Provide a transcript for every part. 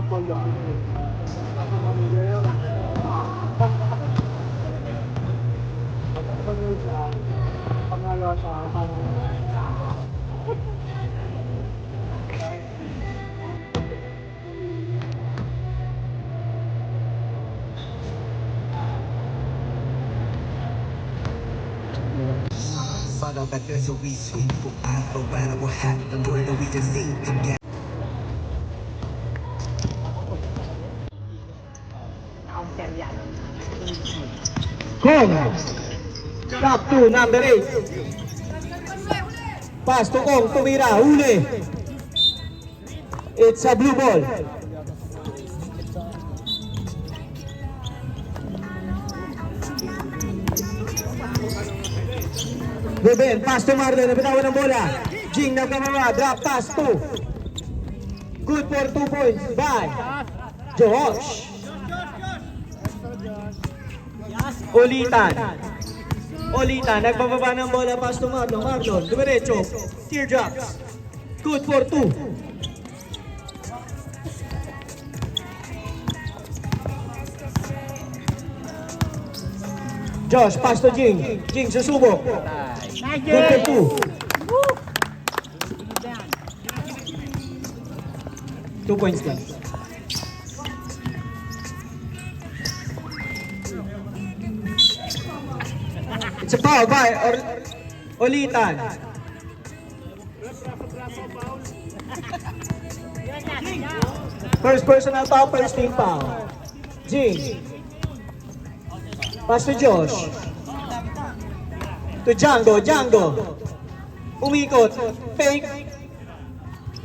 Follow back, there's a reason. I know better what happened, the we just seen together. Kong, top 2, number 8. Pass to Kong, tumira, huli. It's a blue ball. Ruben, pass to Marlon, nabitawan ng bola. Jing nagkamama, drop pass 2. Good for 2 points by Josh. Ulitan, nagbababa ng bola, pass to Marlon. Marlon, dumiretso, teardrops. Good for 2. Josh, pass to Jing. Jing, susubok. Good for 2. 2 points lang. It's a foul by Ulitan. First personal foul, first team foul. Jing. Pass to Josh. To Django. Umikot. Fake.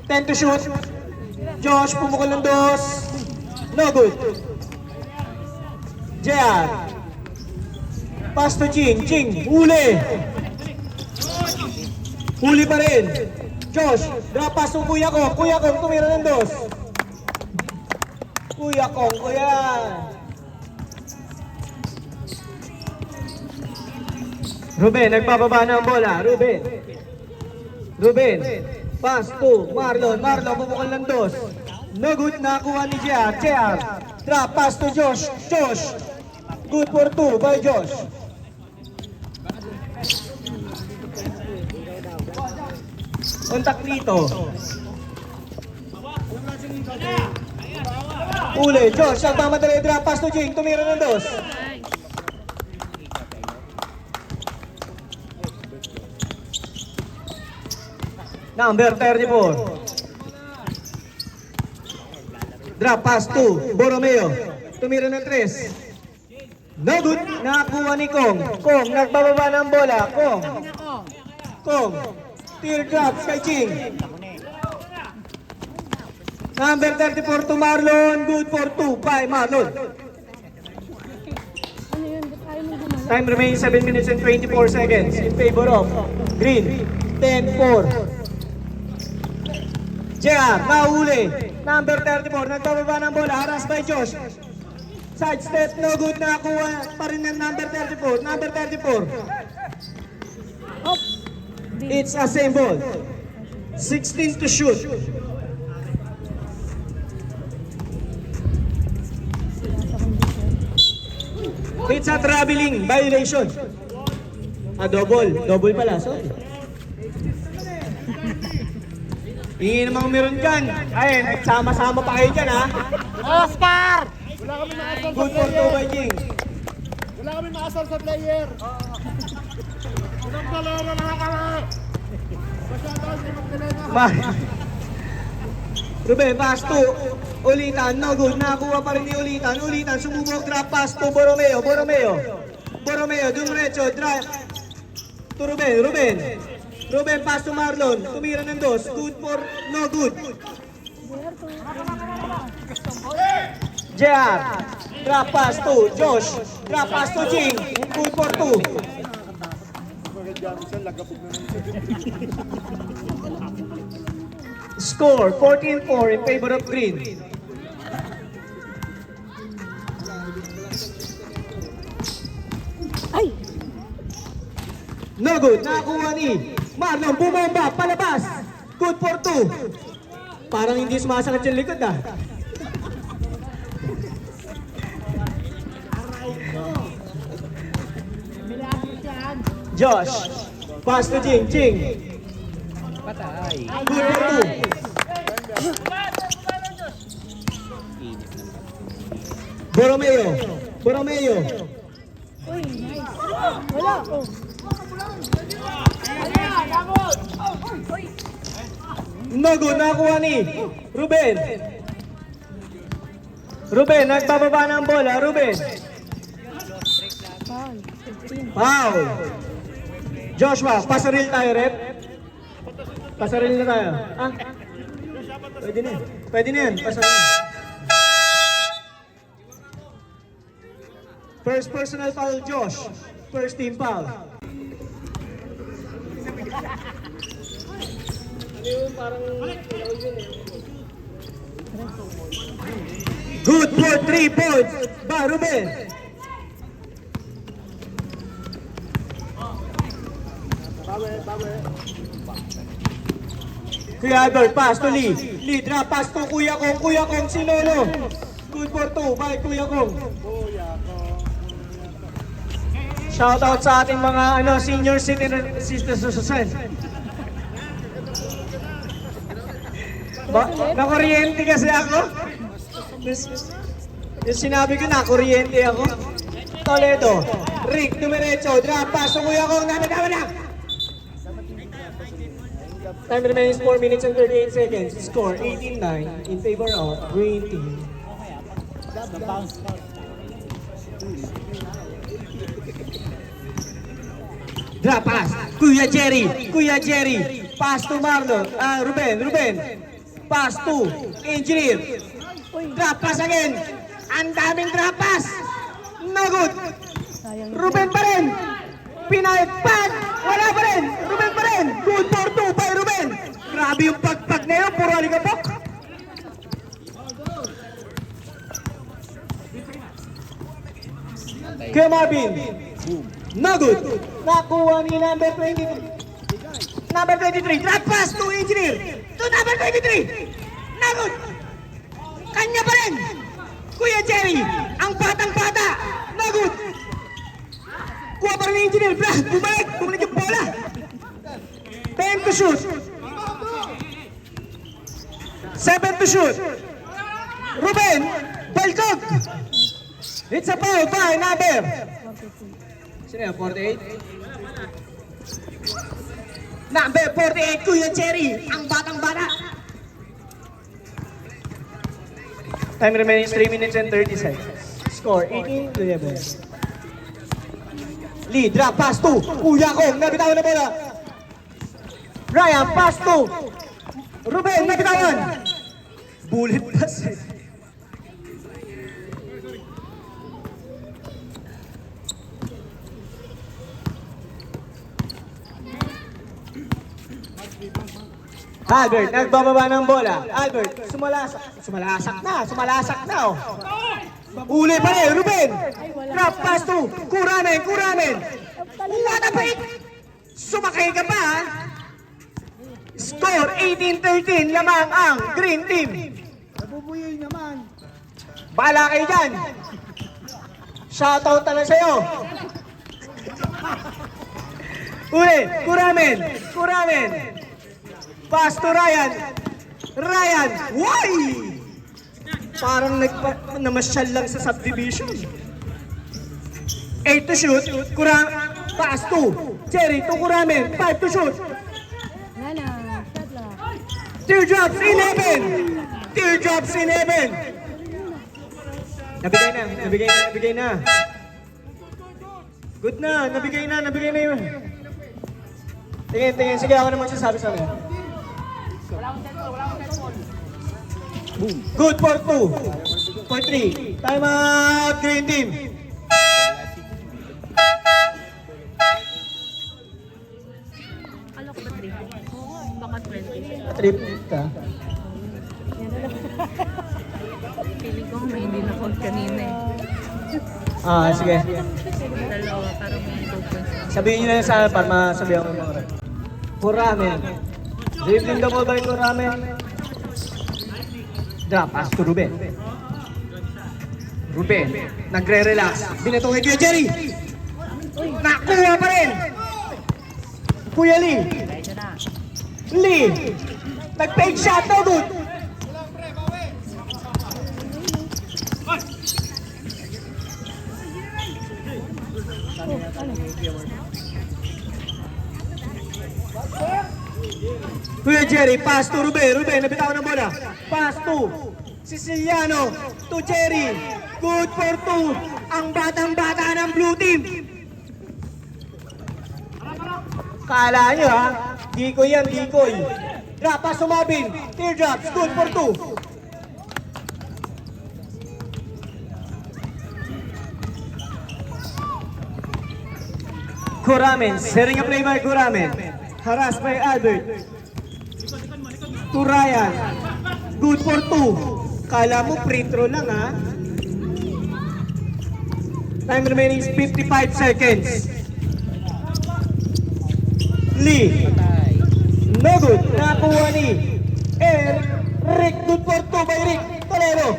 10 to shoot. Josh, pumukol ng dos. No good. JR. Pass to Jing. Huli. Huli pa rin. Josh, drop pass to Kuya Kong. Tumira ng dos. Kuya Kong. Ruben, nagbababa ng bola. Ruben, pass to Marlon, pumukol ng dos. No good, nakuha ni JR. Drop pass to Josh. Good for 2 by Josh. Kontak dito. Uli, Josh, nagmamadali, drop pass to Jing, tumira ng dos. Number 34. Drop pass to Borromeo. Tumira ng 3. No good. Nakakuha ni Kong. Nagbababa ng bola. Kong. Teardrops kay Jing. Number 34 to Marlon. Good for 2 by Marlon. Time remains 7 minutes and 24 seconds in favor of Green. 10-4. JR, nahuli. Number 34, nagbababa ng bola, harass by Josh. Side step, no good, nakakuha pa rin ng number 34. Number 34. It's a same ball. 16 to shoot. It's a traveling violation. Double pala, sorry. Hindi namang meron dyan. Ay, nagsama-sama pa kayo dyan, ha? Oscar! Good for 2 by Jing. Wala kami maasar sa player. Unang palero lang kami. Masyadong si Magdalena. Ruben, pass to Ulitan. No good. Nakakuha pa rin ni Ulitan. Sumubok, drop pass to Borromeo. Dumiretso, drive. To Ruben, pass to Marlon. Tumira ng dos. Good for no good. JR. Drop pass to Josh. Drop pass to Jing. Good for 2. Score 14-4 in favor of Green. No good. Nakakuha ni Marlon. Bumomba. Palabas. Good for 2. Parang hindi sumasakit yung likod, ah. Josh. Pass to Jing. Jing. Patay. Good for two. Borromeo. Borromeo. No good. Nakuha ni Ruben. Ruben, nagbababa ng bola. Ruben. Foul. Joshua, pasaril tayo, rep. Pasaril na tayo. Ah? Pwede na yan. Pwede na yan. Pasaril. First personal foul, Josh. First team foul. Good for 3 points by Ruben. Kuya Albert, pass to Lee. Lee, drop pass to Kuya Kong. Kuya Kong, Sinolo. Good for 2 by Kuya Kong. Shoutout sa ating mga senior citizen. Nakuryente kasi ako. Yung sinabi ko, nakuryente ako. Toledo, Rick, dumiretso, drop pass to Kuya Kong. Dami na. Time remains 4 minutes and 38 seconds. Score 18-9 in favor of Green Team. Drop pass. Kuya Jerry. Pass to Marlon. Ruben. Pass to Engineer. Drop pass again. Ang daming drop pass. No good. Ruben pa rin. Pinaypag. Wala pa rin. Ruben pa rin. Good for 2 by Ruben. Grabe yung pagpag na yun. Puro aligapok. Kuya Marvin. No good. Nakuha ni number 23. Number 23. Drop pass to Engineer. To number 23. No good. Kanya pa rin. Kuya Jerry. Ang batang-bata. No good. Kuha pa rin ni Engineer. Bumalik yung bola. 10 to shoot. 7 to shoot. Ruben. Balcog. It's a foul by number. Sino yan? 48? Number 48, Kuya Jerry. Ang batang-bata. Time remaining 3 minutes and 30 seconds. Score 18-11. Lee, drop pass to Kuya Kong. Nabitawan na bola. Ryan, pass to Ruben. Nabitawan. Bullet pass eh. Albert, nagbababa ng bola. Albert, sumalasak na. Oh. Uli pa rin, Ruben. Drop pass to Kuramen. What a break! Sumakay ka pa, ha? Score 18-13, lamang ang Green Team. Nabubuyoy naman. Bahala kayo dyan. Shoutout na lang sa'yo. Uli, Kuramen. Pass to Ryan. Why? Parang namasyal lang sa subdivision. 8 to shoot. Pass to Jerry to Kuramen. 5 to shoot. Teardrops in heaven. Nabigay na. Good na, nabigay na yun. Tingin. Sige, ako naman sasabi sa akin. Good for 2. For 3. Time out, Green Team. Ano ko ba 3? Oo, baka 20. Trip ka. Feeling ko may hindi na call kanina eh. Sige. Dalawa, parang may 2 points. Sabihin nyo na yun sa akin para masabihan ko mga rin. Kuramen. Dribbling the ball by Kuramen. Drop pass to Ruben. Ruben, nagre-relax. Binato kay Kuya Jerry. Nakuha pa rin. Kuya Lee. Lee. Nag-fake shot, no good. Kuya Jerry, pass to Ruben. Ruben, nabitawan ng bola. Pass to Siciliano to Jerry. Good for two. Ang batang-bata ng blue team. Kala nyo ha, Dikoy yan, Dikoy. Drop pass to Marvin. Teardrops, good for two. Kuramen, setting a play by Kuramen. Harassed by Albert. To Ryan. Good for two. Kala mo free throw lang ha. Time remaining is 55 seconds. Lee. No good. Nakuha ni Rick. Good for two by Rick. Tolero.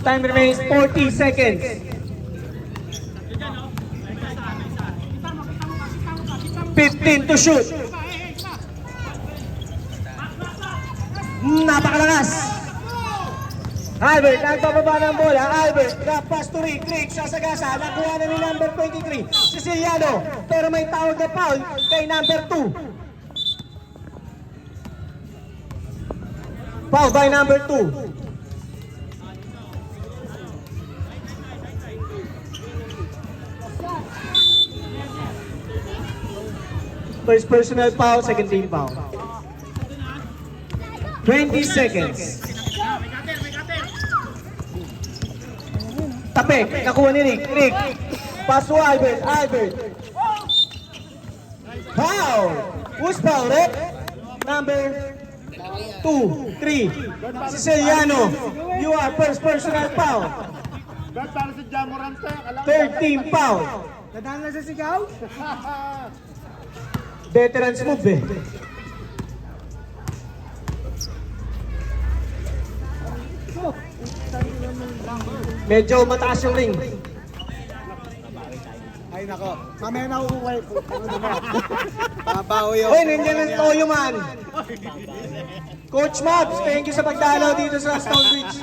Time remains 40 seconds. 15 to shoot. Napakalakas. Albert, nagpapaba ng bola. Albert, drop pass to Rick. Rick, sasagasa. Nakuha na ni number 23. Siciliano. Pero may tawag na foul kay number 2. Foul by number 2. First personal foul, second team foul. 20 seconds. Tapik, nakuha ni Rick. Rick, pass to Albert. Albert. Foul! Who's foul, Rick? Number 2, 3. Siciliano, you are first personal foul. Third team foul. Nadaan na sa sigaw? Veterans move eh. Medyo mataas yung ring. Ay nako, mamaya na kukuha po. Pabaho yun. Uy, nandiyan ang Toyo man. Coach Mabs, thank you sa pagdalaw dito sa Stonebridge.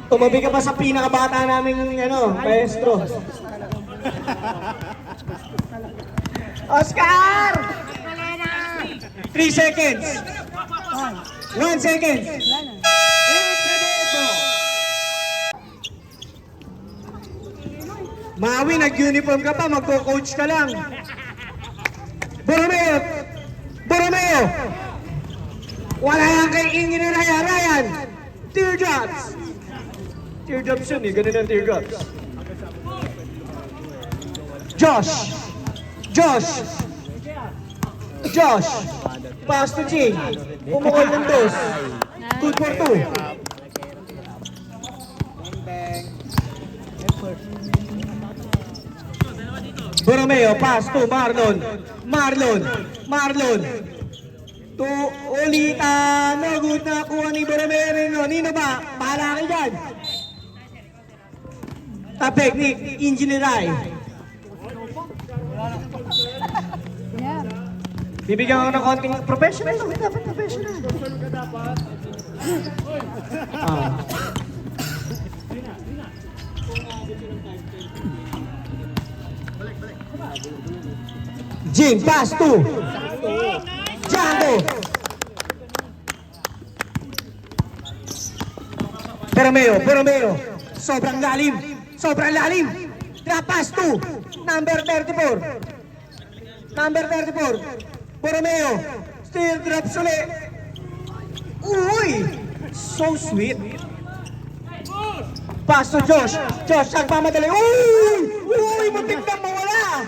Tumabi ka pa sa pinakabata naming maestro. Oscar! 3 seconds. 1 second. Mawi, nag-uniform ka pa, magko-coach ka lang. Borromeo! Borromeo! Wala yan kay Engineer Ryan! Teardrops! Teardrops yun eh, ganun ang teardrops. Josh! Josh! Josh! Pass to Jing. Umukol ng dos. Good for two. Borromeo, pass to Marlon. Marlon. Marlon. To ulitan. No good na kuha ni Borromeo. Nino ba? Bahala kayo dyan. Tapik ni Engineeray. Bibigyan ako ng konting professional. Dapat professional. Jing, pass to Django. Borromeo. Sobrang lalim. Drop pass to number 34. Borromeo. Still drops ulit. Uy! So sweet. Pass to Josh. Josh, nagmamadali. Uy! Muntik na mawala.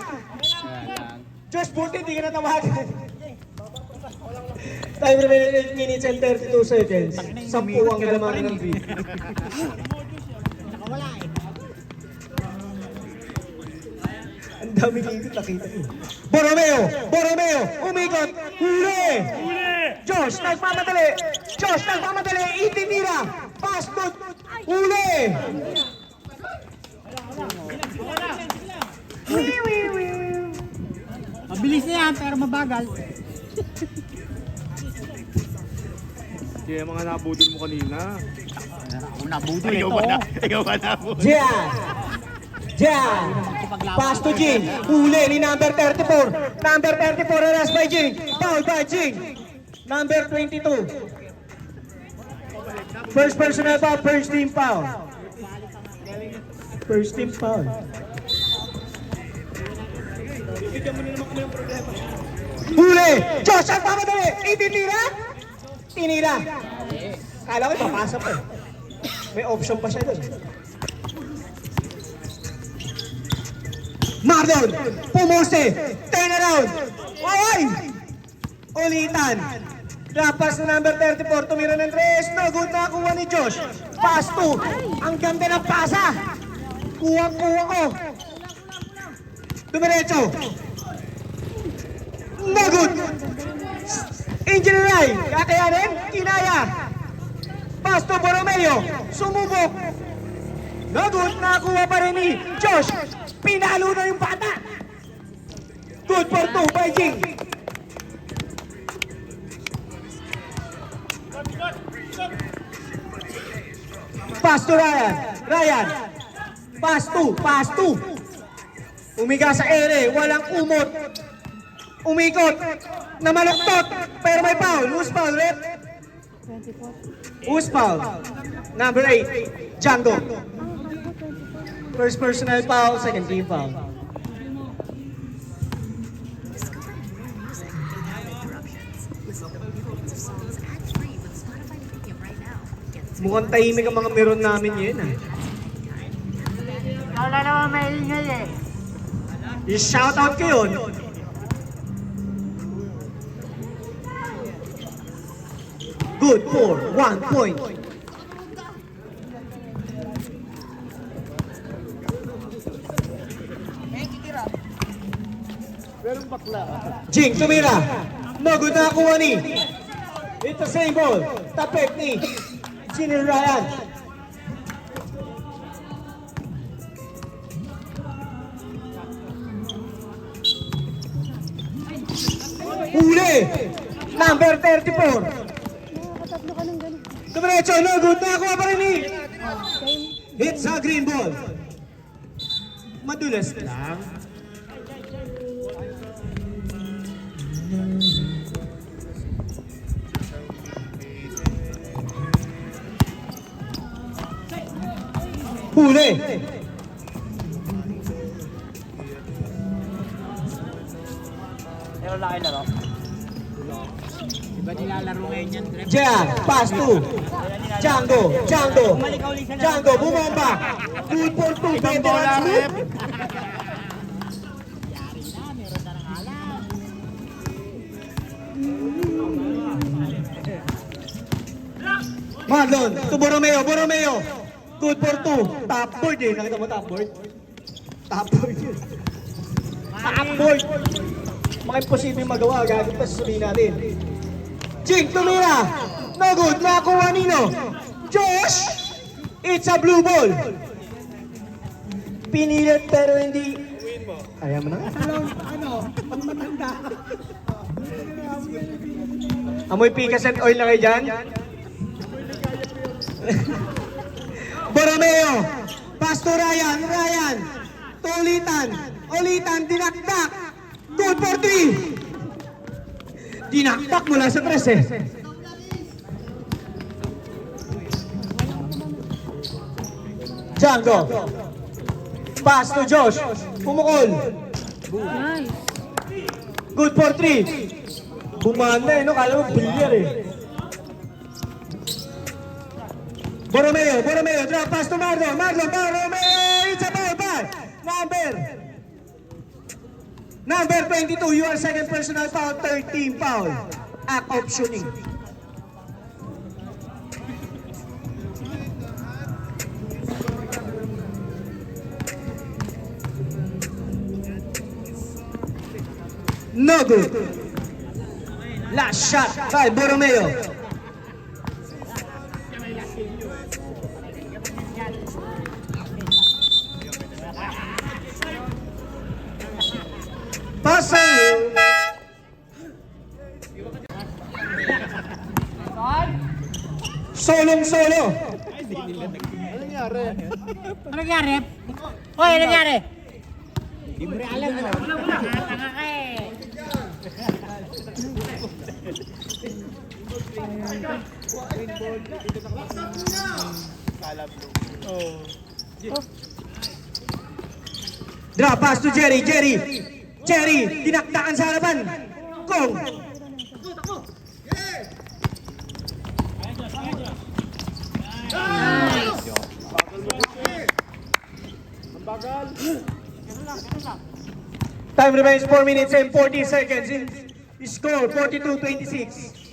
Josh, buti hindi ka natawagan. Time remaining 8 minutes and 32 seconds. 10 ang kalaman ng free. Ang dami dito nakita. Borromeo! Umigot! umikot. Huli! Josh, nagmamadali. Josh, nagmamadali. Itinira. Pass to. Huli! Mabilis na yan, pero mabagal. Kaya mga nabudol mo kanina. Ako nabudol ito. Ikaw ba nabudol? Jan! Jan! Pass to Jing. Huli ni number 34. Number 34 aras by Jing. Foul by Jing. Number 22. First personal foul, first team foul. First team foul. Huli! Josh, ang pamadali! Itinira! Tinira! Kala ko papasok eh. May option pa siya doon. Marlon! Pumose! Turn around! Oy! Ulitan! Lapas na number 34, tumira ng 3. No good na kuha ni Josh. Pass 2. Ang ganda ng pasa. Kuha ko. Dumiretso. No good. Angel Rai. Kakayanin? Kinaya. Pass to Borromeo. Sumubok. No good. Nakakuha pa rin ni Josh. Pinalo na yung bata. Good for 2 by Jing. Pass to Ryan. Ryan. Pass to. Umiga sa ere. Walang umot. Umikot. Namaluktot. Pero may foul. Who's foul, rep? Who's foul? Number 8. Django. First personal foul. Second team foul. Mukhang tahimik ang mga meron namin yun ah. Wala naman maingay eh. I-shoutout ko yun. Good for 1 point. Jing tumira. No good na kuha ni. It's the same ball. Tapek ni Junior Ryan. Huli! Number 34. Dumiretso, no good na kuha pa rin ni. It's a green ball. Madulas lang. Huli! Pero laki laro. Iba nilalaro ngayon yan, Drep. Jan, pass to Django. Django, bumomba. Good for 2. Veteran Smith. Marlon, to Borromeo. Good for 2. Top board eh. Nakita mo top board? Top board yun. Top board. Mga imposible magawa. Gagawin pa sasabihin natin. Jing, tumira. No good. Nakakuha nino. Josh. It's a blue ball. Pinilit pero hindi. Kaya mo na. Pag matanda. Amoy pikas and oil na kayo dyan. Borromeo. Pass to Ryan. To Ulitan. Dinakdak. Good for 3. Dinakdak mula sa 3 eh. Django. Pass to Josh. Pumukol. Nice. Good for 3. Bumanda eh, no? Kala mo bilyar eh. Borromeo. Drop pass to Marlon. Borromeo. It's a ball by number 22. You are second personal foul, third team foul. Act optioning. No good. Last shot by Borromeo. Pasang. Solong-solo. Ano nangyari? Hoy, ano nangyari? Hindi mo rin alam mo. Tanga ka eh. Drop pass to Jerry. Jerry, dinakdakan sa harapan. Kong. Time remains 4 minutes and 40 seconds. In score 42-26.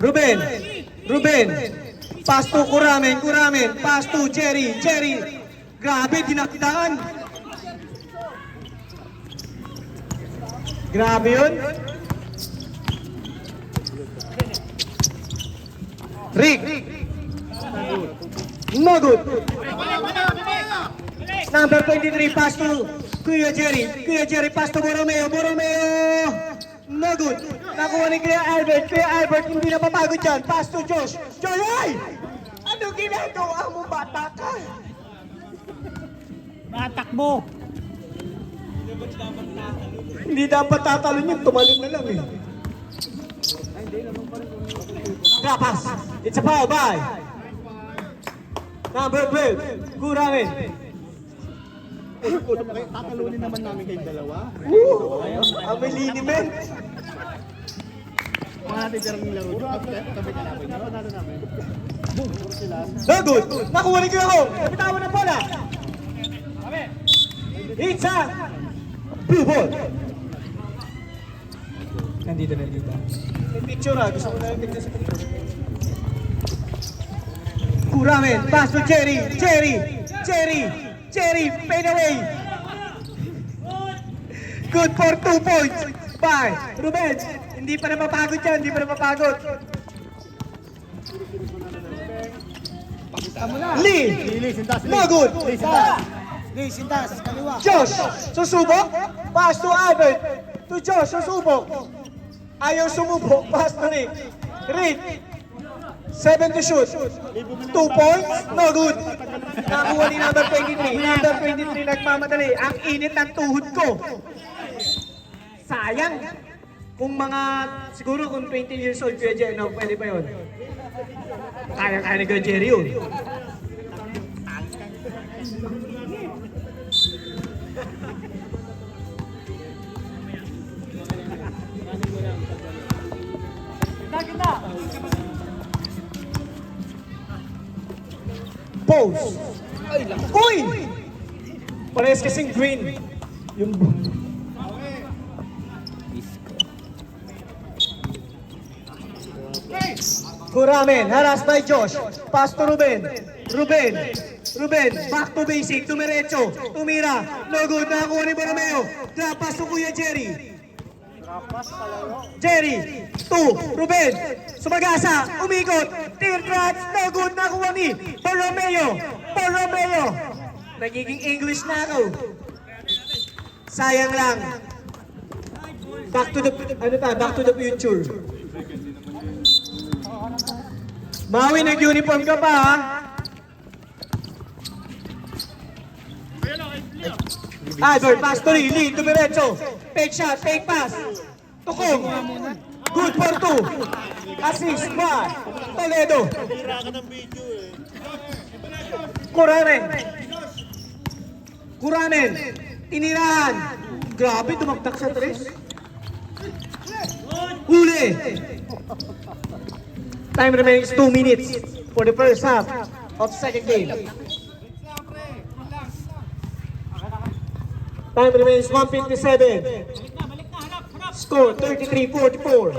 Ruben. Pass to Kuramen. Pass to Jerry. Grabe, dinakdakan. Grabe yun. Rick. No good. Number 23, pass to Kuya Jerry, pass to Borromeo. No good. Nakuha ni Kuya Albert, hindi na papagod dyan. Pass to Josh. Ay! Ano ginagawa mo, bata ka? Matakbo. Hindi dapat tatalon yun, tumalon na lang eh. Drop pass. It's a foul by number 12, Kuramen. Tatalunin naman namin kayong dalawa. Ang may liniment. Mga natin jarang yung laro. Tabi ka namin. Napanalo namin. No good. Nakuha ni Kuya Kong. Napitawan ng bola. It's a blue ball. Nandito. May picture ha. Gusto ko na yung picture sa picture. Kuramen. Pass to Jerry. Fade away. Good for 2 points. By Ruben. Hindi pa napapagod yan. Lee. No good. Lee, sintas. Kaliwa. Josh, susubok. Pass to Albert. To Josh, susubok. Ayaw sumubok. Pass to Rick. 7 to shoot. 2 points. No good. Nakuha ni number 23. Nagmamadali. Ang init ng tuhod ko. Sayang. Kung siguro kung 20 years old Kuya Jerry, no, pwede pa yun. Kaya ni Kuya Jerry yun. Pose. Uy! Parehas kasing green. Yung Kuramen, harassed by Josh. Pass to Ruben, back to basic, tumiretso, tumira. No good, nakakuha ni Borromeo. Drop pass to Kuya Jerry. To Ruben, sumagasa, umikot, teardrops, no good, nakuha ni Borromeo. Nagiging English na ako. Sayang lang. Back to the future. Maui, nag-uniform ka pa ha? Albert, pass to Lee, tumiretso. Fake shot, fake pass. Tukong. Good for 2. Assist by Toledo. Kuramen. Tinirahan. Grabe, tumaktak sa 3. Huli. Time remains 2 minutes for the first half of second game. Time remains 1:57. Score 33-44.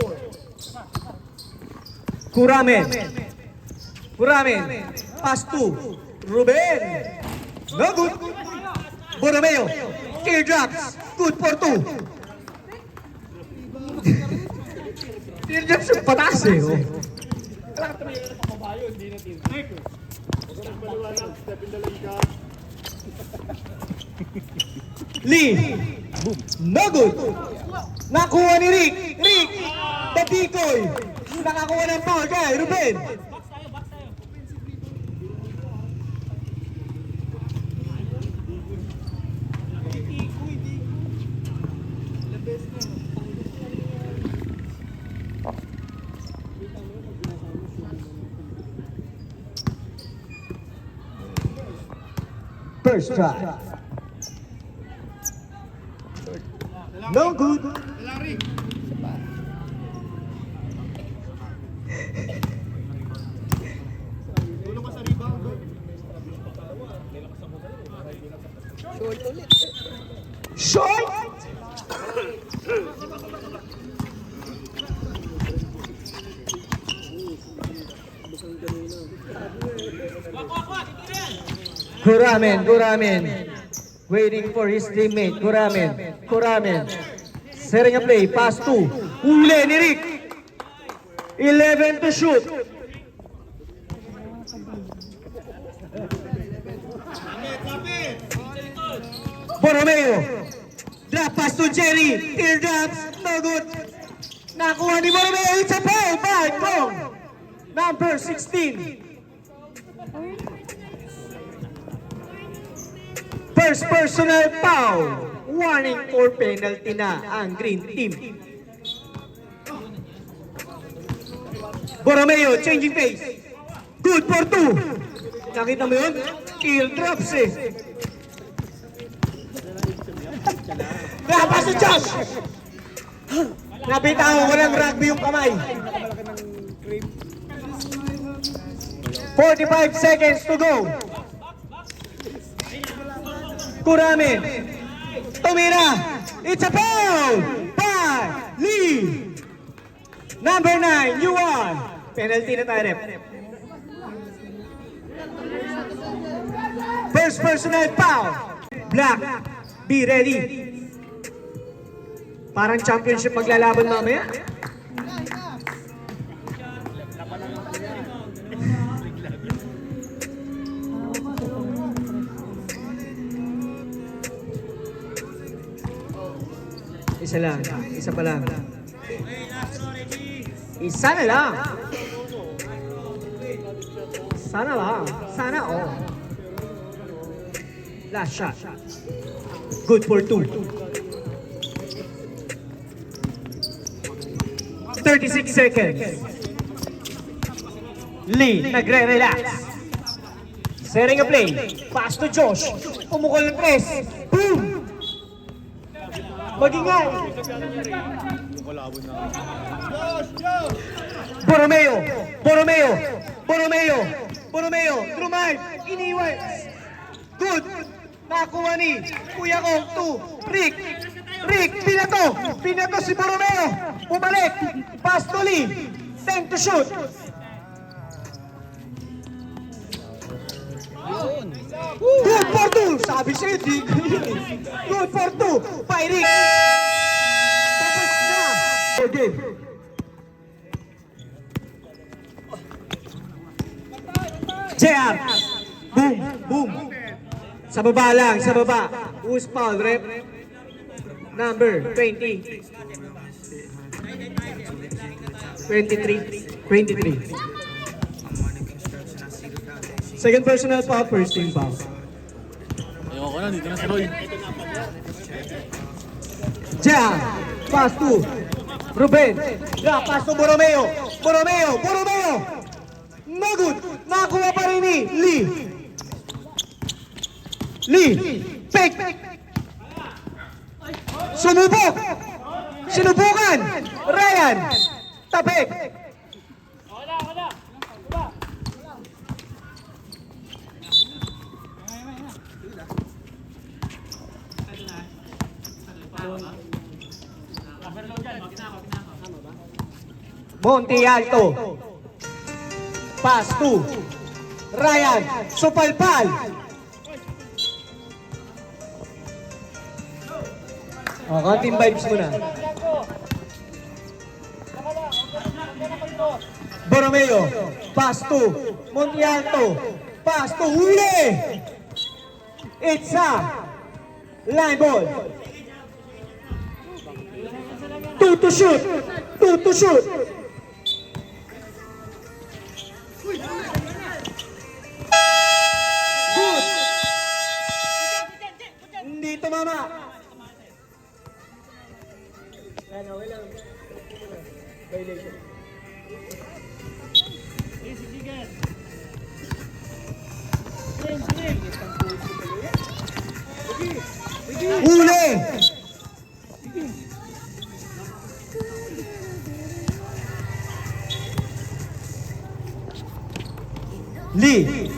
Kuramen. Pass to Ruben. No good. Borromeo. Teardrops. Good for 2. Teardrops yung pataas eh. Oh. Lee. No good. Nakuha ni Rick. Rick. The decoy. Nakakuha ng foul kay Ruben. First try. No good. Short. Kuramen. Waiting for his teammate. Kuramen. Setting a play. Pass 2. Huli ni Rick. 11 to shoot. Borromeo. Drop pass to Jerry. Teardrops. No good. Nakuha ni Borromeo. It's a foul by Kong. Number 16. First personal foul. Warning for penalty na ang green team. Borromeo changing pace. Good for 2. Nakita mo yun? Teardrops eh. Pass to Josh. Nabitawan ko ng rugby yung kamay. 45 seconds to go. Kuramen. Tumira. It's a foul by Lee. Number 9, Yuan. Penalty na tayo, rep. First personal foul. Black. Be ready. Parang championship maglalaban mamaya. Isa lang. Isa pa lang. Isa na lang. Sana lang. Sana all. Last shot. Good for 2. 36 seconds. Lee, nagre-relax. Setting a play. Pass to Josh. Umukol ng press. Boom! Magingay. Borromeo. Drumay. Iniwan. Good. Nakuha ni Kuya Kong 2. Rick. Pinato si Borromeo. Bumalik. Pass to Lee. 10 to shoot. Good for 2. Sabi siya, good for 2. By Rick. Tapos na. Game. JR. Boom. Sa baba lang, sa baba. Who's foul, rep? Number 20. 23. Second personal foul, first team foul. Ayoko na, dito na si Roy. JR. Pass to Ruben. Yeah, pass to Borromeo. No good. Nakuha pa rin ni Lee. Pick. Sinubukan. Ryan. Tapik. Monte Alto. Pass to Ryan. Supalpal. Konting vibes muna. Borromeo. Pass to Montianto. Pass to huli. It's a line ball. 2 to shoot. 2 to shoot. Good. Hindi tumama. Huli. Lee.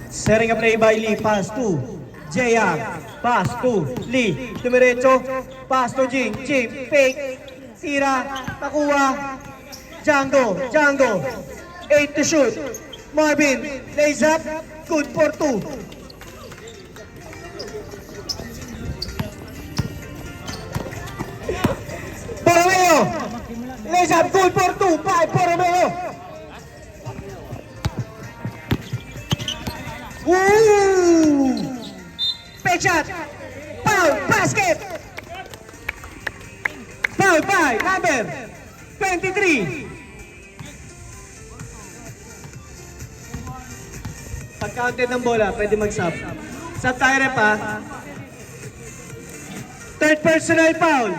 Setting a play by Lee. Pass to JR. Pass to Lee. Dumiretso. Pass to Jing. Jing. Fake. Tira. Nakuha. Django. Django. 8 to shoot. Marvin. Lays up. Good for 2. Borromeo. Lays up. Good for 2. 5. Borromeo. Woo! Fake shot. Foul. Basket. Foul by number 23. Pag counted ng bola, pwede mag-sub. Sub tayo rep ha. Third personal foul.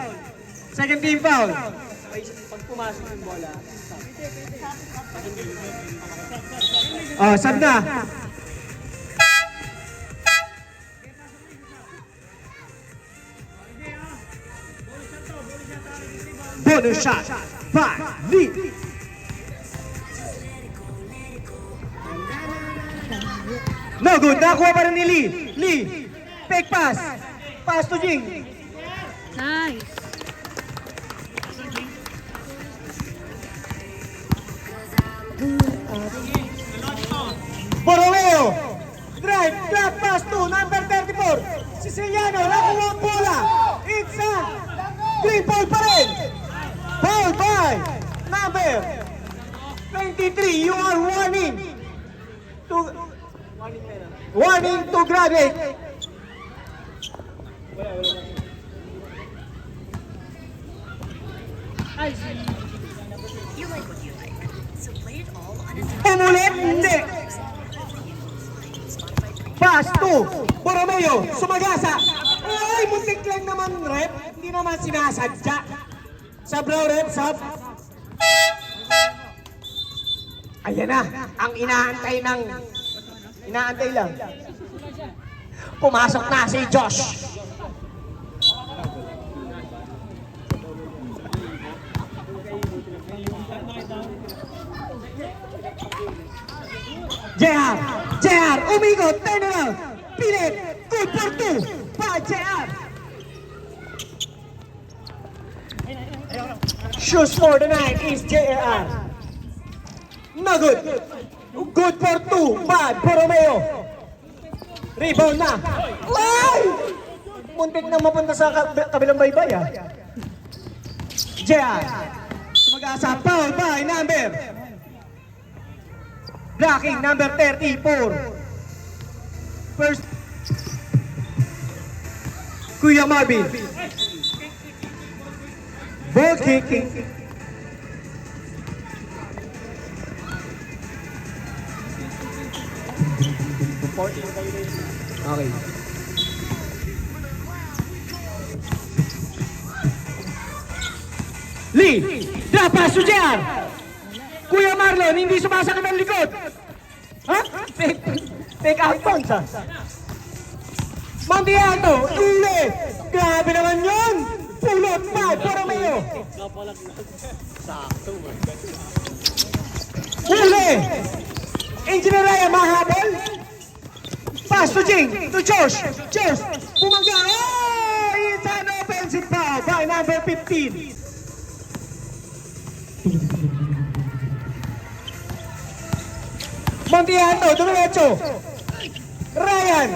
Second team foul. Pag pumasok ng bola, sub. Oh, sub na. Bonus shot by Lee. No good. Nakuha pa rin ni Lee. Lee. Fake pass. Pass to Jing. Nice. Borromeo. Drive. Drop pass to number 34. Siciliano. Nakuha ang bola. It's a 3-point pa rin. Foul by number 23. You are warning to graduate. You like what you like, so play it all on a Umulit, hindi. Pass to Borromeo. Sumagasa. Ay, muntik lang naman, rep. Hindi naman sinasadya. Sub raw, rep, sub. Ayan na, ang inaantay lang. Pumasok na si Josh. JR, umigot, turn around. Pilit, good for 2. Pa, JR. Shoes for the night is JR. No good. Good for 2. Bad. Borromeo. Rebound na. Ay! Muntik na mapunta sa kabilang baybay ah. JR. Sumag-asa. Foul by number. Blocking number 34. First. Kuya Marvin. Ball kicking. Okay. Lee, drop pass to JR. Kuya Marlon, hindi sumasakit ang likod. Ha? Take out points ha? Montiano, uli. Grabe naman yun. Pulot pa, Borromeo. Uli. Engineer Raya, mahabol. Pass to Jing, to Josh. Josh, bumangga. Oh, it's an offensive foul by number 15. Montiano, dumiretso. Ryan,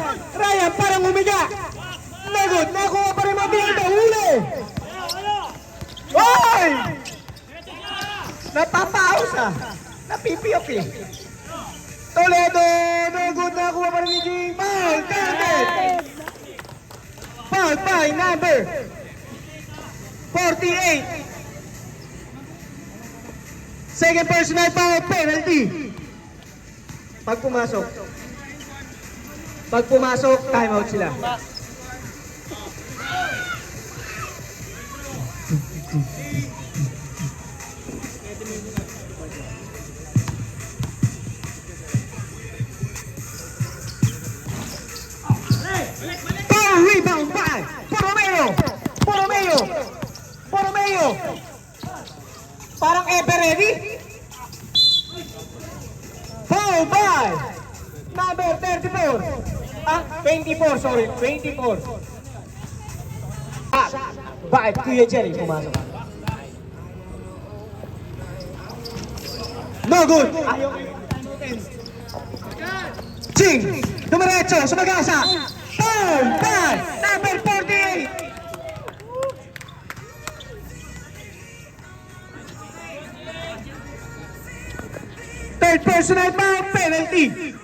parang humiga. Lagot, nakuha pa rin Montiano. Huli. Oy! Napapaus ah. Napipiyok eh. Toledo, no good na kuha pa rin ni Jing. Foul, target! Foul by number 48. Second personal foul, penalty. Pag pumasok, timeout sila. Rebound by Borromeo. Parang ever ready. Foul by number 34. 24, sorry, 24. By Kuya Jerry, pumasok. No good. Ching, dumiretso, sumagasa. Foul by number 48. Third personal foul, penalty.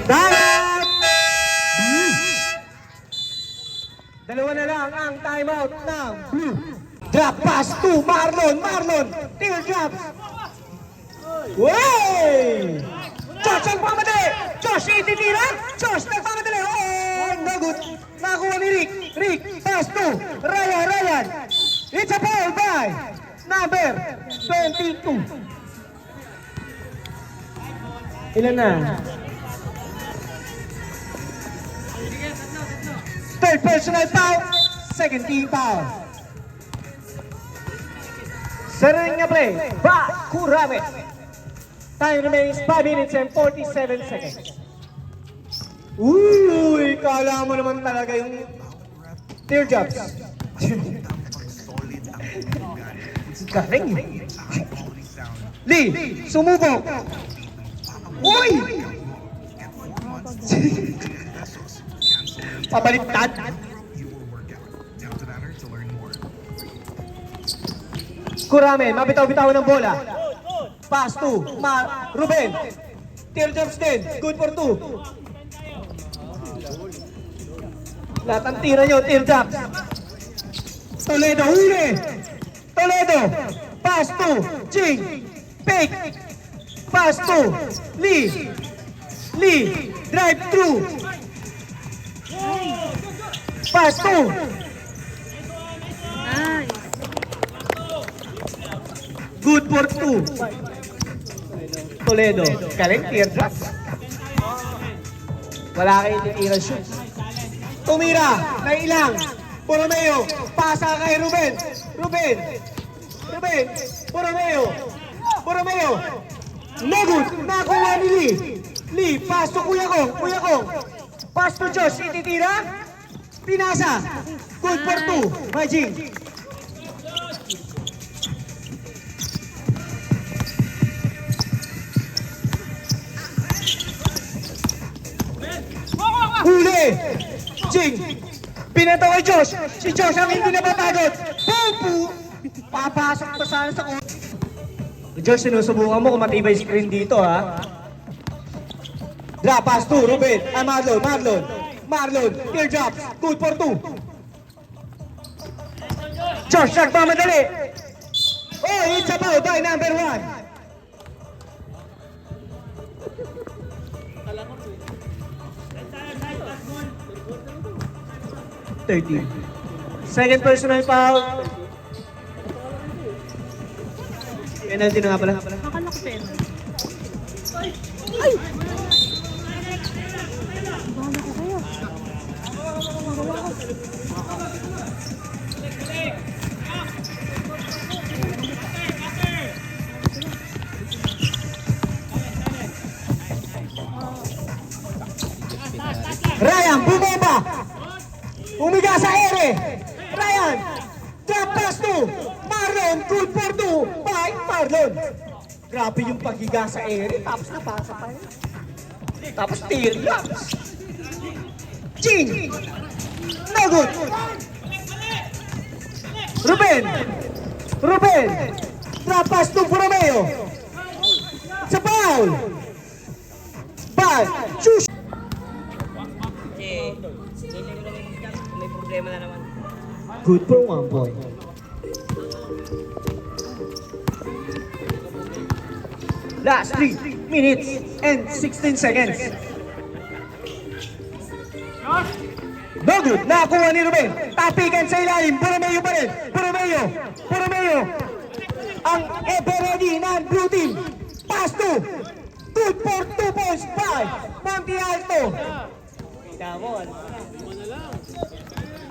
Timeout! Dalawa na lang ang timeout ng Blue. Drop pass to Marlon. Teardrops. Way! Josh ang pamadali! Josh, ititira! Josh, nagpamadali! Oh, no good! Nakuha ni Rick, pass to Ryan. It's a foul by number 22. Ilan na? Third personal foul, second team foul. Saraling na play, Kurame. Time remains 5 minutes and 47 seconds. Uy, kala mo naman talaga yung teardrops. Galing. Lee, sumubok. Uy! Pabaliktad. Kurame, mabitaw-bitawan ng bola. Pass to Ruben. Teardrops din. Good for 2. Lahat ang tira nyo, teardrops. Toledo, huli. Toledo. Pass to Ching. Fake. Pass to Lee. Drive through. Pass to good for 2. Toledo. Galing, teardrops. Wala kayo titira shoot. Tumira, nailang. Borromeo, pasa kay Ruben. Borromeo. No good. Nakuha ni Lee, pass to Kuya Kong. Pass to Josh, ititira. Pinasa. Good for 2. Majing. Huli! Jing! Pinataw kay Josh! Si Josh ang hindi napapagod! Pupu! Papasok pa sana sa court. Josh, sinusubukan mo kung matibay screen dito, ha? Drop pass to Ruben. Marlon. Teardrops. Good for 2. Josh, nagmamadali! Oh, it's a foul by number 1. Second personal foul. Penalty na nga pala. Akala ko penalty. Ryan, bumomba! Umiga sa ere! Ryan! Drop pass to Marlon! Good for 2 by Marlon! Grabe yung paghiga sa ere, tapos napasa pa yun. Tapos teardrops. Ching! No good! Ruben! Drop pass to Borromeo. Sa foul! Bad! Shush! May problema na naman. Good for 1 point. Last 3 minutes and 16 seconds. No good. Nakakuha ni Ruben. Tapikan sa ilalim. Borromeo pa rin. Borromeo. Ang ever ready ng blue team. Pass to. Good for 2 points. 5. Monte Alto.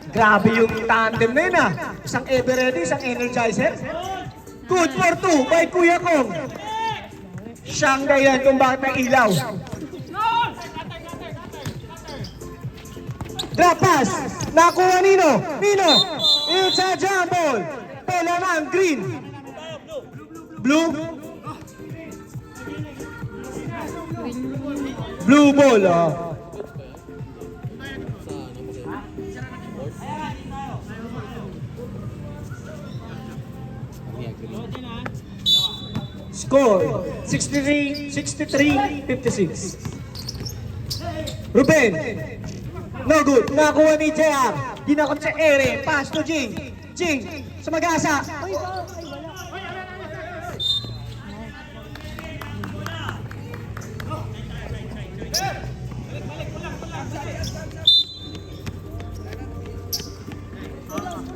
Grabe yung tandem na yun ah. Isang ever ready, isang energizer. Good for 2 by Kuya Kong. Siyang dahilan kung bakit may ilaw. Drop pass. Nakuha Nino. It's a jump ball. Bola ng green. Blue ball. Score 63-56. Ruben. No good. Nakuha ni JR. Ginakot sa ere. Pass to Jing. Sa mag-asa.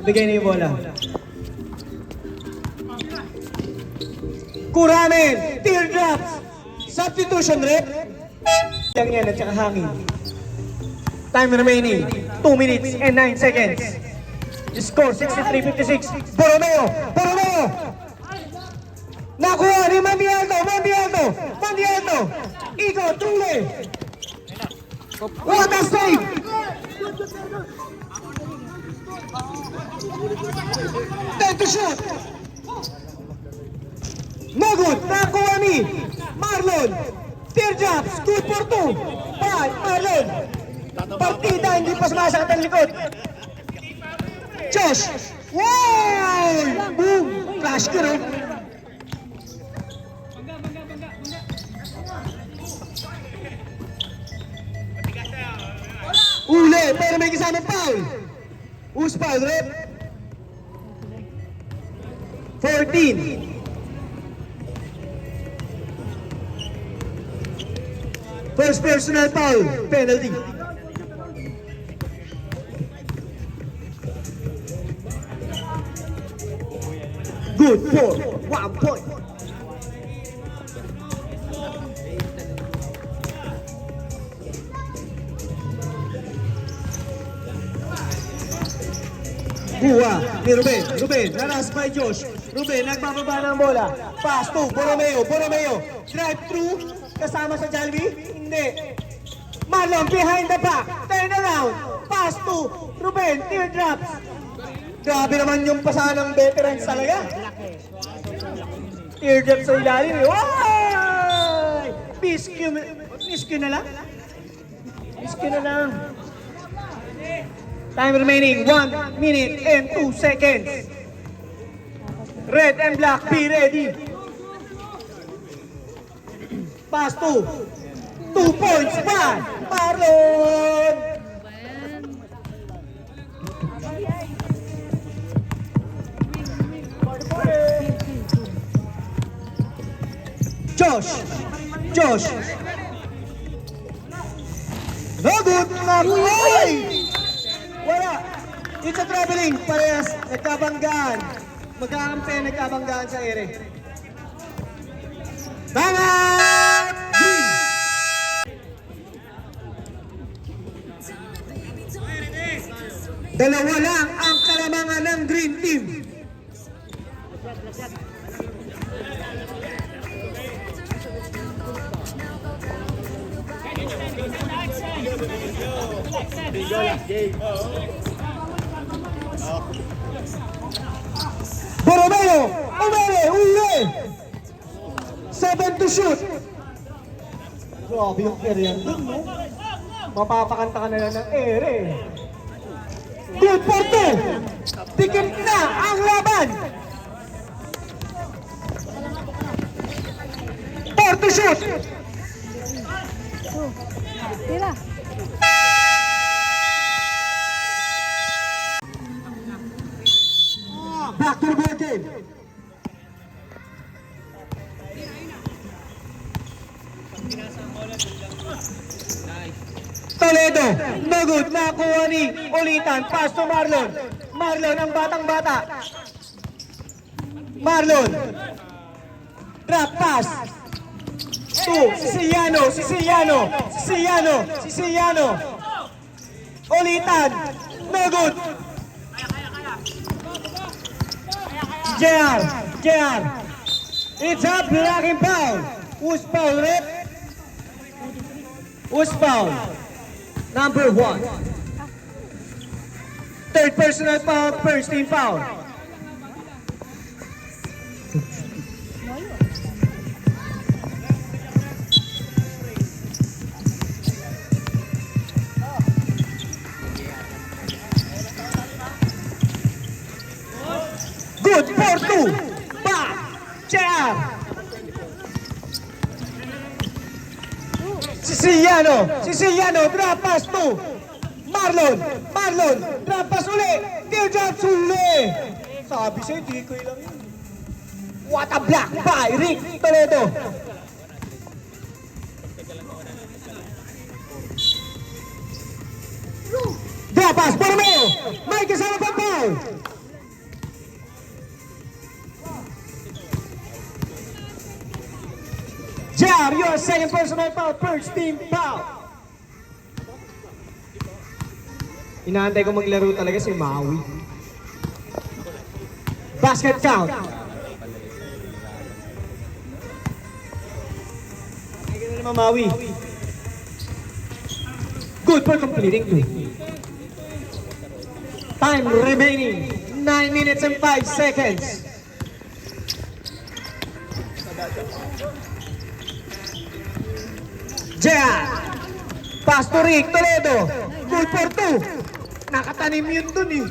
Bigay na yung bola. Kuramin. Teardrops. Substitution rep. Lang yan at saka hangin. Time remaining, 2 minutes and 9 seconds. Score 63-56. Borromeo! Nakuha ni Mandialdo! Iko, Tule! What a save! Time to shoot! No good! Nakuha ni Marlon! Teardrops! Good for 2! 5! Marlon! Partida, hindi pa sumasakit ang likod. Josh! Wow! Boom! Flash ko, no? Uli! Pero may kasama foul! Who's foul, rep? 14. First personal foul, penalty. Good for 1 point. Buha ni Ruben, naras by Josh. Ruben, nagbababa ng bola. Pass to Borromeo. Drive through, kasama sa Jollibee? Hindi. Marlon behind the back. Turn around. Pass to Ruben, teardrops. Grabe naman yung pasahan ng veterans talaga. Teardrops sa ilalim. Wow! Miscue na lang. Time remaining, 1 minute and 2 seconds. Red and black, be ready. Pass to 2 points pa. Marlon! Josh! No good! Nakuhay! Wala! It's a traveling. Parehas, nagkabanggaan. Magkakampi, nagkabanggaan sa ere. Bangat! Green! Dalawa lang ang kalamangan ng Green Team. Borromeo, uli! Sa to shoot. Grabe yung area dun, no? Mapapakanta ka na lang ng ere. Good for 2. Dikit na ang laban. 4 to shoot. Tira. Back to the ball game. Toledo, no good, nakuha ni Ulitan, pass to Marlon. Marlon, ang batang-bata. Marlon, drop pass. To Siciliano. Ulitan, no good. JR. It's a blocking foul. Who's foul, rep? Who's foul? Number 1. Third personal foul, first team foul. Good for 2. Back. JR. Siciliano, drop pass to Marlon, drop pass uli, teardrops uli. Sabi sa'yo, di ko ilang yun. What a block by Rick Toledo. Drop pass, Borromeo, may kasama pa foul. Jar, your second personal foul, first team foul. Inaantay ko maglaro talaga si Maui. Basket count. Ay, ganda naman Maui. Good for completing 2. Time remaining, 9 minutes and 5 seconds. Jar, pass to Rick Toledo. Good for 2. Nakatanim yun dun eh.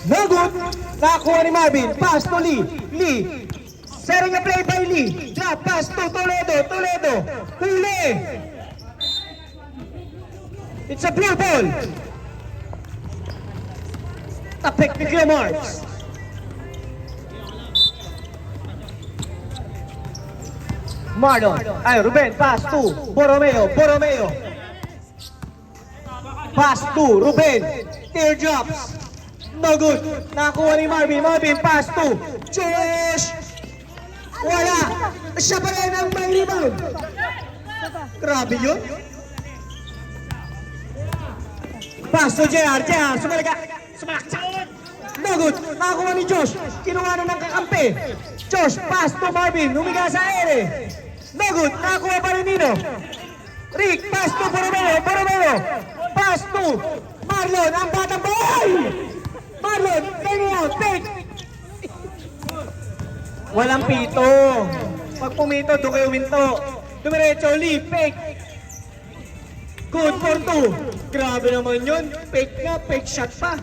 No good. Nakakuha ni Marvin. Pass to Lee. Setting a play by Lee. Drop pass to Toledo. Huli. It's a blue ball. Tapik ni Cleo Marks. Marlon. Ay, Ruben. Pass to Borromeo. Pass to Ruben. Teardrops. No good. Nakakuha ni Marvin. Pass to Josh. Wala. Siya pa rin ang may rebound. Grabe yun. Pass to JR. Sumalak. No good. Nakakuha ni Josh. Kinuha na ng kakampi. Josh, pass to Marvin. Humiga sa ere. No good. Nakakuha pa rin Nino. Rick, pass to Borromeo. Pass to Marlon. Ang batang boy! Marlon, taking out. Take. Walang pito. Pag pumito, doon kayo minto. Dumiretso, Lee, fake. Good for 2. Grabe naman yun. Fake shot pa.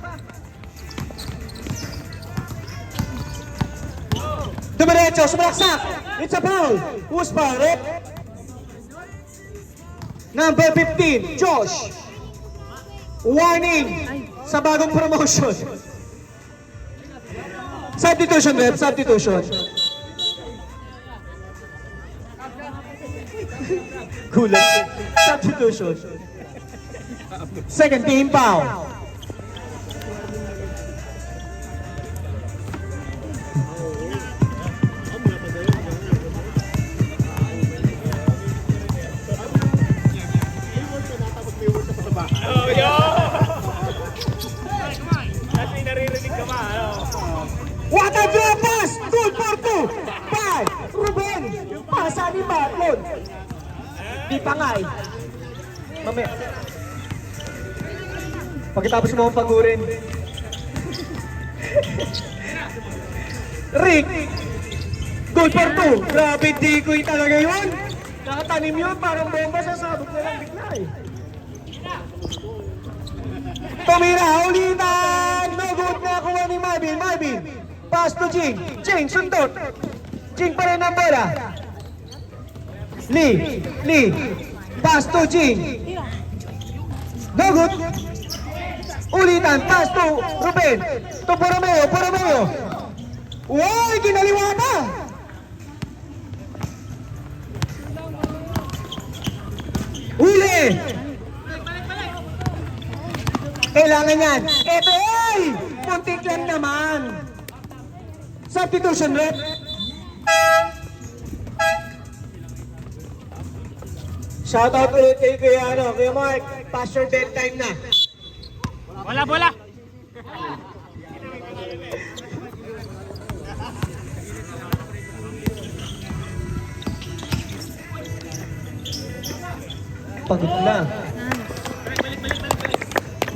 Dumiretso, sumalaksak. It's a foul. Who's foul, rep? Number 15, Josh. Warning sa bagong promotion. Substitution, rep. Kulang. Substitution. Second team foul. What a drop pass! Good for 2 by Ruben. Pasa ni Marvin. Di pangay. Mamaya. Pagkatapos mo akong pagurin. Rick! Good for 2. Grabe, Dikoy talaga yun. Nakatanim yun, parang bomba sa sabog na lang bigla eh. Tumira, ulitan! No good na kuha ni Marvin. Marvin, pass to Jing. Jing, sundot. Jing pa rin ang bola. Lee, pass to Jing. No good. Ulitan, pass to Ruben. To Borromeo. Uy, kinaliwa pa! Huli! Kailangan yan. Eto, ay! Puntik lang naman. Substitution rep. Shoutout ulit kay Kuya Mark. Past your bedtime na. Bola. Pagod na.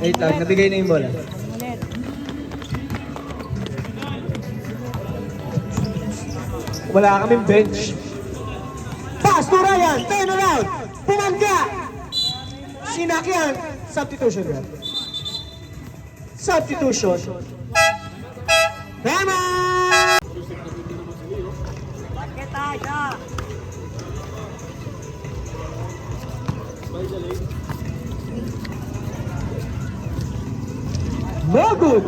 Wait lang, nabigay na yung bola. Wala kaming bench. Pass to Ryan, turn around. Pumangga. Sinakyan. Substitution rep. Substitution. Tama! No good.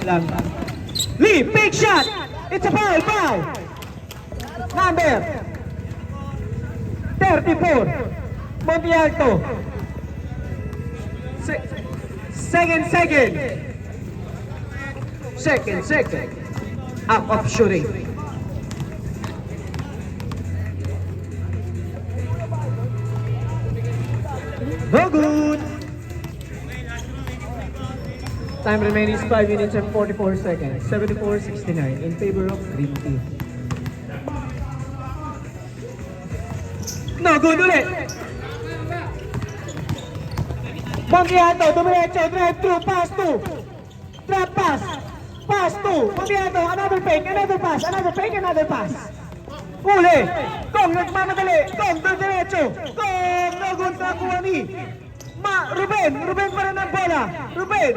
Lang. Lee, big shot. It's a foul. Number 34. Montialto. Second. Out of shooting. No good. Time remaining is 5 minutes and 44 seconds. 74-69 in favor of Green Team. No good ulit. Montiato, dumiretso, drive through, pass to. Trap pass. Pass to. Montiato, another fake, another pass. Huli. Kong nagmamadali. Kong dumiretso. Kong no good na kuha ni Ruben pa rin ang bola. Ruben.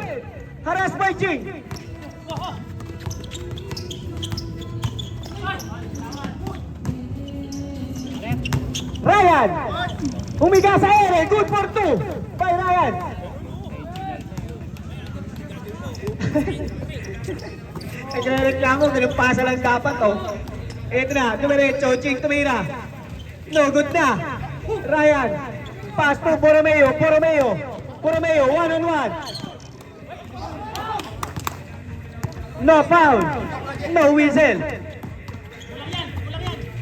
Harass by Jing. Ryan. Humiga sa ere. Good for 2 by Ryan. Nagreklamo, pinumpasa lang dapat oh. Ito na, dumiretso, Jing tumira. No good na. Ryan. Pass to Borromeo, 1-on-1. No foul. No whistle.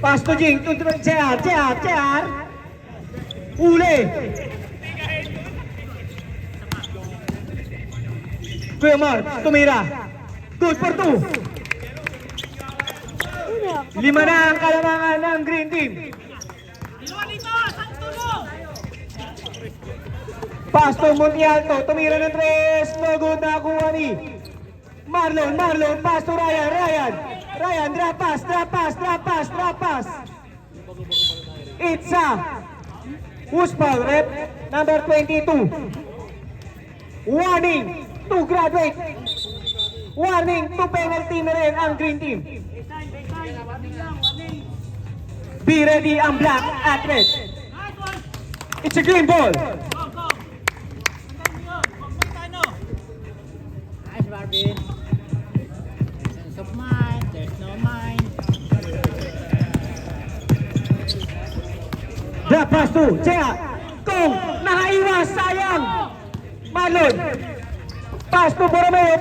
Pass to Jing. JR. Uli. Kuya Mark, tumira. Good for 2. 5 na ang kalamangan ng Green Team. Pass to Montialto. Tumira ng 3. No good na kuha ni Marlon, pass to Ryan, drop pass. It's a who's foul, rep number 22. Warning to graduate. Warning to penalty na rin ang Green Team. Be ready ang black at red. It's a green ball. Nice, Marvin. Sense of mind, there's no mind. Drop pass to Chea. Kung nakaiwas, sayang. Marlon. Pass to Borromeo.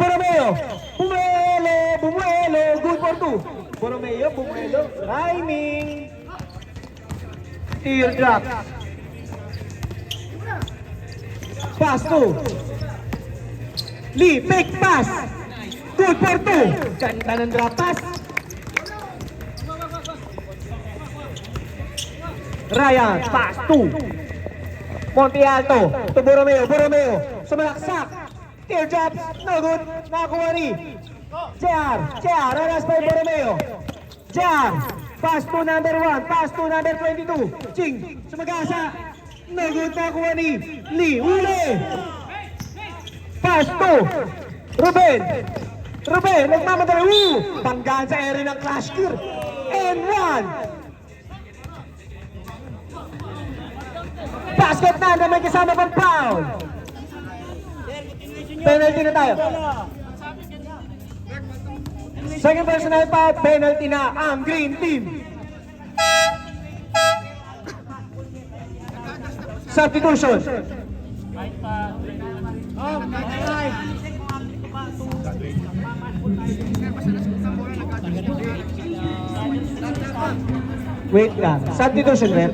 Bumuelo. Good for 2. Bumuelo. Rhyming. Teardrop. Pass to Lee, big pass. Good for 2. Ganda ng drop pass. Ryan, pass 2. Monte Alto to Borromeo. Borromeo, sumalaksak. Teardrops, no good. Nakakuha ni JR, aras pa yung Borromeo. JR, pass to number 1, pass to number 22. Ching, sumagasa. No good, nakakuha ni Lee. Uli! Pass to Ruben, nagmamadali. Banggaan sa area ng Clash Gear. And 1. Basket na may kasama pang foul. Penalty na tayo. Second personal foul, penalty na ang green team. Substitution. Wait lang. Substitution, rep.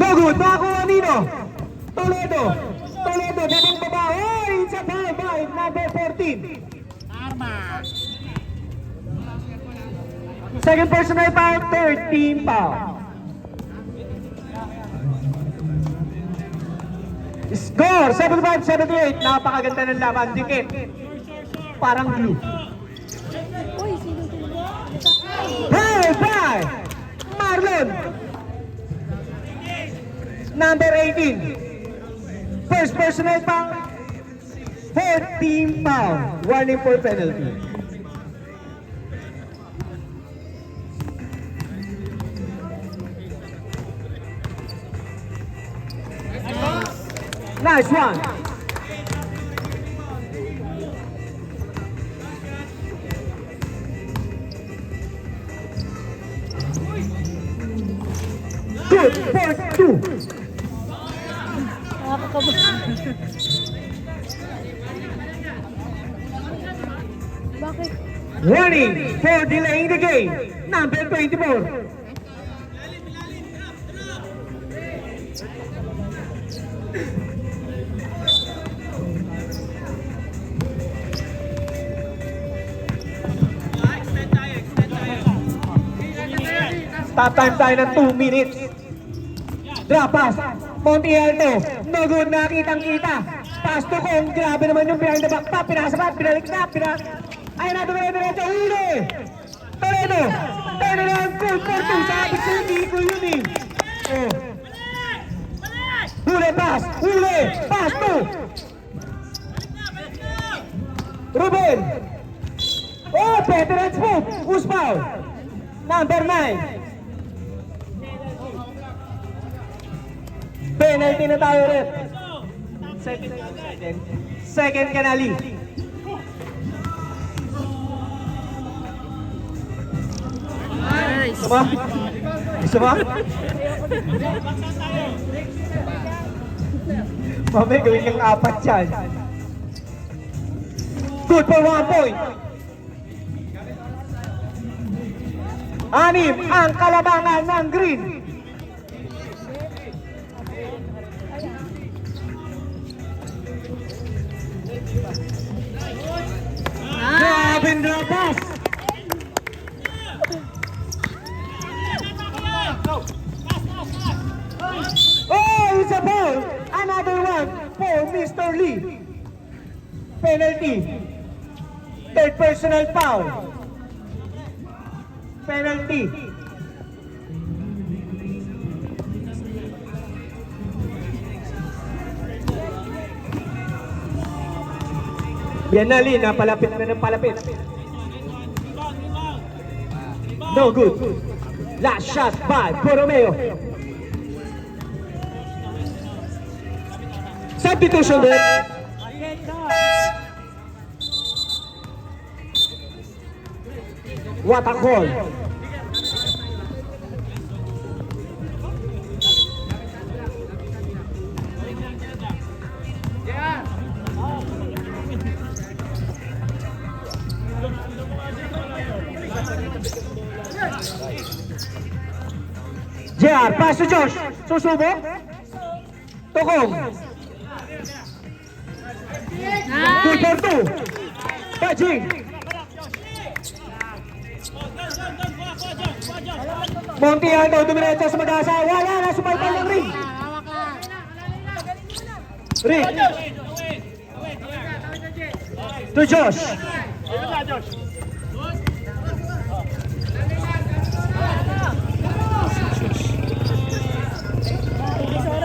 No good, nakakuha nino. Toledo, dating baba. Oh, it's a foul by number 14. Second personal foul, third team foul. Score, 75-78. Napakaganda ng laban, dikit. Parang glue. Uy, sino ito? Foul by Marlon. Number 18. First personal foul. Third team foul. Warning for penalty. Nice one. Good for 2. Bakit? Warning for delaying the game. Number 24. Stop time tayo ng 2 minutes. Drop pass. Monte Alto. No good, nakitang-kita. Pass to Kong. Grabe naman yung behind the back pa. Pinasabat, pinalik na. Ayun na, Toledo. Huli! Toledo! Good for 2. Sabi ko, hindi ko yun eh. Oh. Huli, pass. Pass to Ruben. Oh, veterans move. Who's foul? Number 9. Penalty na tayo, rep. Second kanali. Nice. Gusto mo? Mami, gawin kang 4 yan. Good for 1 point. 6 ang kalabangan ng green. Grabe na pass. Oh, it's a ball. Another one for Mr. Lee. Penalty. Third personal foul. Penalty. Yan na, Lee, napalapit na ng palapit. No good. Last shot by Borromeo. Substitution there. What a call. JR, pass to Josh. Susubok. Tukong. Good for 2. Pajing. Montiano, dumiretso sa mag-asa. Wala na, sumaybay ng ring. Hawak lang. Rick. To Josh.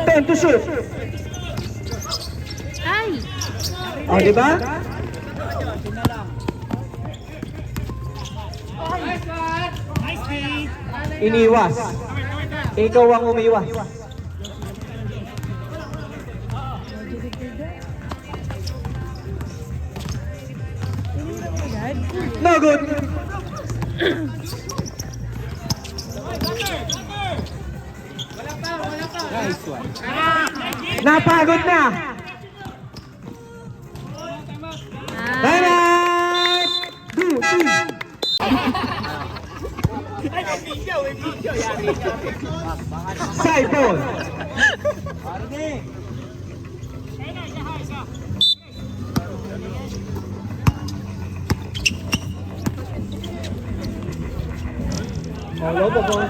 Ten to shoot. Ay! O, di ba? Iniwas. Ikaw ang umiwas. No good. Nice one. Napagod na. Bye-bye! Side ball. All over ball.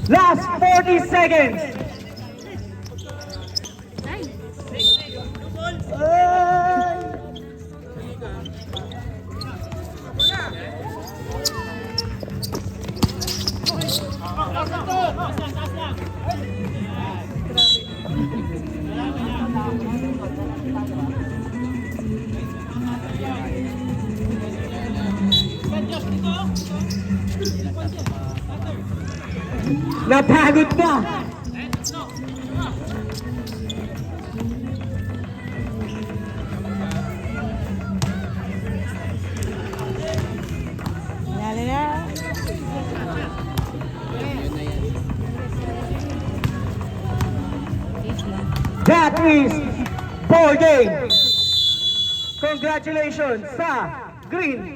Last 40 seconds. Napagod na. Lalo na. That is ball game. Congratulations sa Green